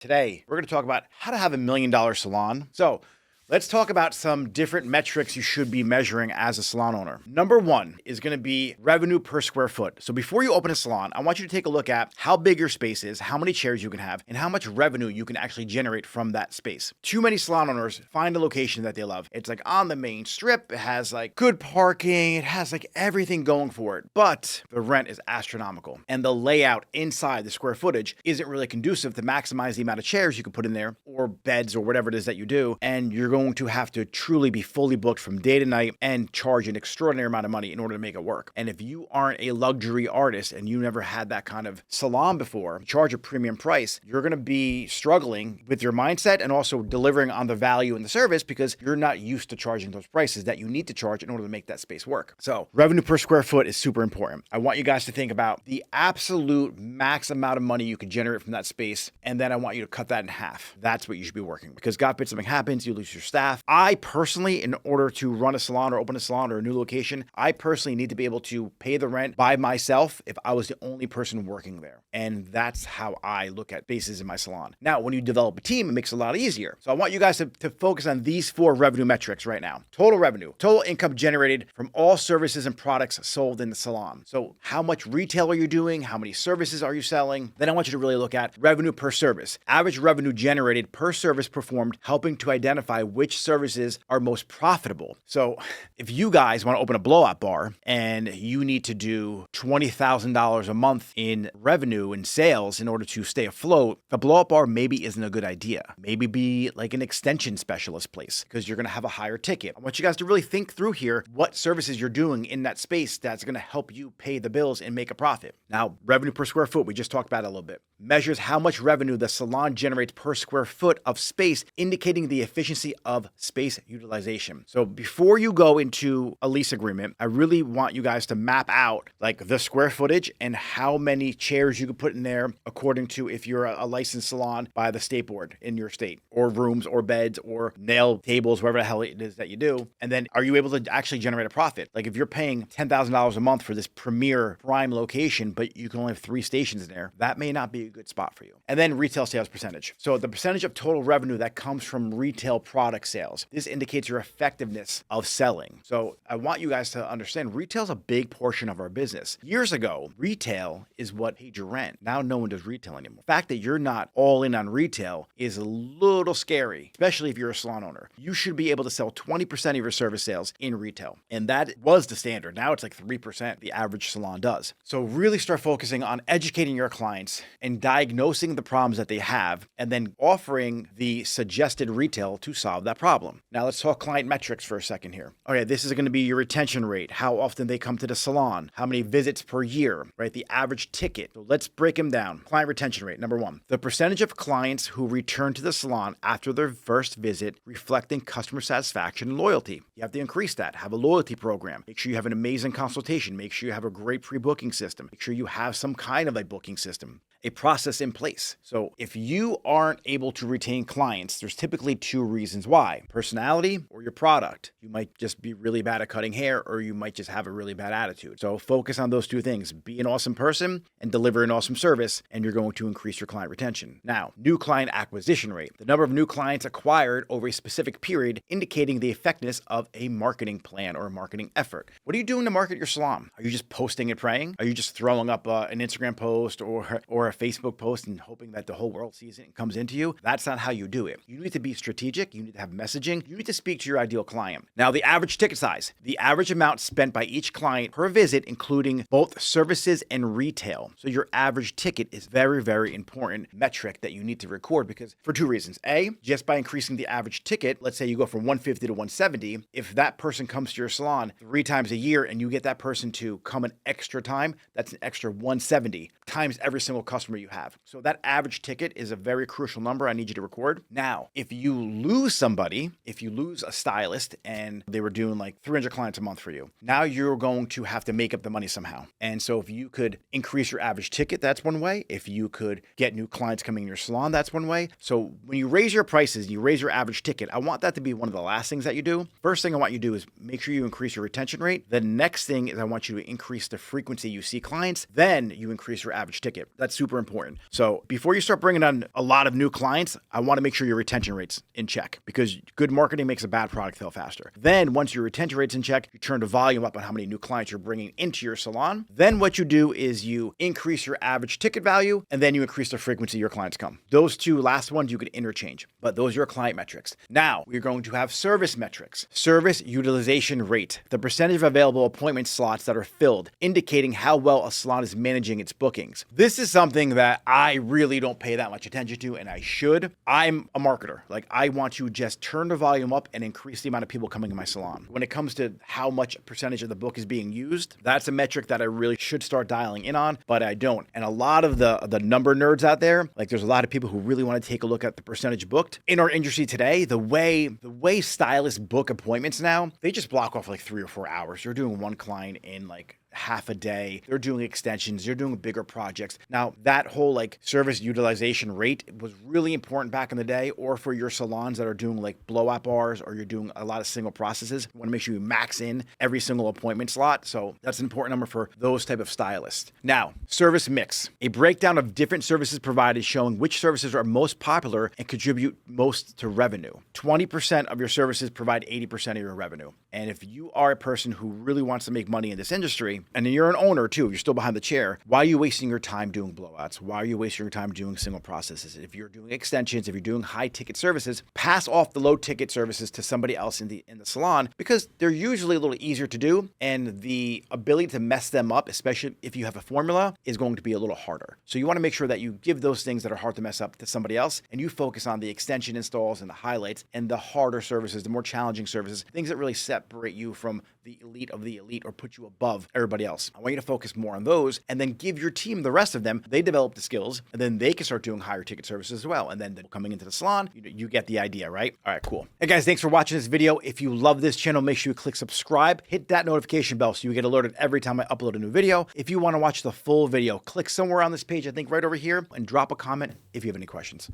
Today, we're going to talk about how to have $1 million salon. So, let's talk about some different metrics you should be measuring as a salon owner. Number one is going to be revenue per square foot. So before you open a salon, I want you to take a look at how big your space is, how many chairs you can have, and how much revenue you can actually generate from that space. Too many salon owners find a location that they love. It's like on the main strip. It has like good parking. It has like everything going for it. But the rent is astronomical. And the layout inside the square footage isn't really conducive to maximize the amount of chairs you can put in there or beds or whatever it is that you do. And you're going to have to truly be fully booked from day to night and charge an extraordinary amount of money in order to make it work. And if you aren't a luxury artist and you never had that kind of salon before, charge a premium price, you're going to be struggling with your mindset and also delivering on the value and the service because you're not used to charging those prices that you need to charge in order to make that space work. So revenue per square foot is super important. I want you guys to think about the absolute max amount of money you can generate from that space. And then I want you to cut that in half. That's what you should be working with. Because God forbid something happens, you lose your staff. I personally, in order to run a salon or open a salon or a new location, I personally need to be able to pay the rent by myself if I was the only person working there. And that's how I look at spaces in my salon. Now, when you develop a team, it makes it a lot easier. So I want you guys to focus on these 4 revenue metrics right now. Total revenue, total income generated from all services and products sold in the salon. So how much retail are you doing? How many services are you selling? Then I want you to really look at revenue per service. Average revenue generated per service performed, helping to identify which services are most profitable. So if you guys want to open a blowout bar and you need to do $20,000 a month in revenue and sales in order to stay afloat, a blowout bar maybe isn't a good idea. Maybe be like an extension specialist place because you're going to have a higher ticket. I want you guys to really think through here what services you're doing in that space that's going to help you pay the bills and make a profit. Now, revenue per square foot, we just talked about it a little bit, measures how much revenue the salon generates per square foot of space, indicating the efficiency of space utilization. So before you go into a lease agreement, I really want you guys to map out like the square footage and how many chairs you could put in there according to if you're a licensed salon by the state board in your state, or rooms or beds or nail tables, whatever the hell it is that you do. And then are you able to actually generate a profit? Like if you're paying $10,000 a month for this premier prime location, but you can only have 3 stations in there, that may not be a good spot for you. And then retail sales percentage. So the percentage of total revenue that comes from retail product sales. This indicates your effectiveness of selling. So I want you guys to understand retail is a big portion of our business. Years ago, retail is what paid your rent. Now no one does retail anymore. The fact that you're not all in on retail is a little scary, especially if you're a salon owner. You should be able to sell 20% of your service sales in retail. And that was the standard. Now it's like 3% the average salon does. So really start focusing on educating your clients and diagnosing the problems that they have and then offering the suggested retail to solve that problem. Now let's talk client metrics for a second here. Okay, this is going to be your retention rate, how often they come to the salon, how many visits per year, right? The average ticket. So let's break them down. Client retention rate, number 1. The percentage of clients who return to the salon after their first visit reflecting customer satisfaction and loyalty. You have to increase that. Have a loyalty program. Make sure you have an amazing consultation. Make sure you have a great pre-booking system. Make sure you have some kind of a booking system, a process in place. So if you aren't able to retain clients, there's typically 2 reasons why. Personality or your product. You might just be really bad at cutting hair or you might just have a really bad attitude. So focus on those 2 things. Be an awesome person and deliver an awesome service and you're going to increase your client retention. Now, new client acquisition rate. The number of new clients acquired over a specific period indicating the effectiveness of a marketing plan or a marketing effort. What are you doing to market your salon? Are you just posting and praying? Are you just throwing up an Instagram post or a Facebook post and hoping that the whole world sees it and comes into you? That's not how you do it. You need to be strategic. You need to have messaging. You need to speak to your ideal client. Now, the average ticket size, the average amount spent by each client per visit, including both services and retail. So your average ticket is very, very important metric that you need to record because for 2 reasons. A, just by increasing the average ticket, let's say you go from 150 to 170, if that person comes to your salon 3 times a year and you get that person to come an extra time, that's an extra 170 times every single customer you have. So that average ticket is a very crucial number I need you to record. Now, if you lose somebody, if you lose a stylist and they were doing like 300 clients a month for you, now you're going to have to make up the money somehow. And so if you could increase your average ticket, that's one way. If you could get new clients coming in your salon, that's one way. So when you raise your prices, you raise your average ticket, I want that to be one of the last things that you do. First thing I want you to do is make sure you increase your retention rate. The next thing is I want you to increase the frequency you see clients. Then you increase your average ticket. That's super super important. So before you start bringing on a lot of new clients, I want to make sure your retention rate's in check, because good marketing makes a bad product fail faster. Then once your retention rate's in check, you turn the volume up on how many new clients you're bringing into your salon. Then what you do is you increase your average ticket value, and then you increase the frequency your clients come. Those two last ones you could interchange, but those are your client metrics. Now we're going to have service metrics. Service utilization rate, the percentage of available appointment slots that are filled, indicating how well a salon is managing its bookings. This is something that I really don't pay that much attention to, and I should. I'm a marketer. Like, I want to just turn the volume up and increase the amount of people coming in my salon. When it comes to how much percentage of the book is being used, that's a metric that I really should start dialing in on, but I don't. And a lot of the number nerds out there, like, there's a lot of people who really want to take a look at the percentage booked. In our industry today, the way stylists book appointments now, they just block off like 3 or 4 hours. They're doing one client in like half a day. They're doing extensions. They're doing bigger projects. Now, that whole like service utilization rate was really important back in the day, or for your salons that are doing like blowout bars, or you're doing a lot of single processes. You want to make sure you max in every single appointment slot. So that's an important number for those type of stylists. Now, service mix, a breakdown of different services provided showing which services are most popular and contribute most to revenue. 20% of your services provide 80% of your revenue. And if you are a person who really wants to make money in this industry, and you're an owner too, you're still behind the chair, why are you wasting your time doing blowouts? Why are you wasting your time doing single processes? If you're doing extensions, if you're doing high ticket services, pass off the low ticket services to somebody else in the salon, because they're usually a little easier to do, and the ability to mess them up, especially if you have a formula, is going to be a little harder. So you want to make sure that you give those things that are hard to mess up to somebody else, and you focus on the extension installs and the highlights and the harder services, the more challenging services, things that really separate you from the elite of the elite or put you above everybody else. I want you to focus more on those, and then give your team the rest of them. They develop the skills, and then they can start doing higher ticket services as well. And then coming into the salon, you get the idea, right? All right, cool. Hey guys, thanks for watching this video. If you love this channel, make sure you click subscribe, hit that notification bell so you get alerted every time I upload a new video. If you want to watch the full video, click somewhere on this page, I think right over here, and drop a comment if you have any questions.